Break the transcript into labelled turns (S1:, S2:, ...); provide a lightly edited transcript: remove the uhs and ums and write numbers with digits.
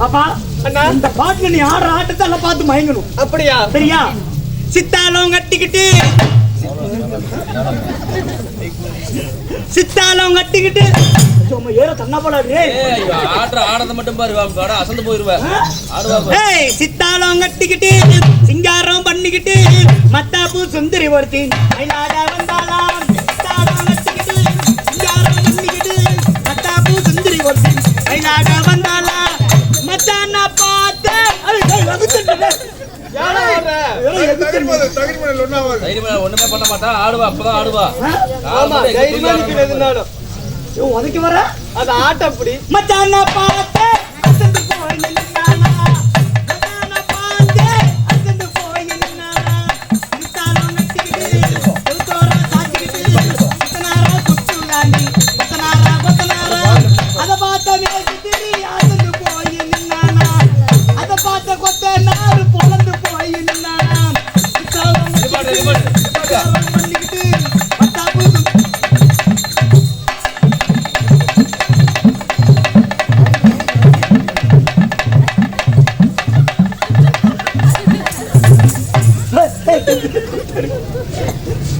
S1: பாப்பா இந்த பாட்டுல நீ ஆடுற ஆட்டத்தை எல்லாம் பார்த்து மயங்கணும்.
S2: அப்படியா?
S1: சரியா? சித்தாலம் கட்டிக்கிட்டு சித்தாலம் கட்டிக்கிட்டு ஏற தன்னா போலாடு.
S3: ஆடத்தை மட்டும் பாரு, அசந்து போயிருவேன்.
S1: சித்தாலம் கட்டிக்கிட்டு சிங்காரம் பண்ணிக்கிட்டு மத்தாப்பு சுந்தரி ஒருத்தி வந்தாலாம். சித்தாலம் கட்டிக்கிட்டு சிங்காரம் பண்ணிக்கிட்டு மத்தாப்பு சுந்தரி ஒருத்தி வந்தாலா. மச்சான பார்த்து
S3: ஒண்ணுமே பண்ண மாட்டா, ஆடுவா. அப்பதான் ஆடுவா.
S1: உதைக்கு வர
S2: அது ஆட்டம். அப்படி
S1: மச்சான பார்த்து
S3: போய்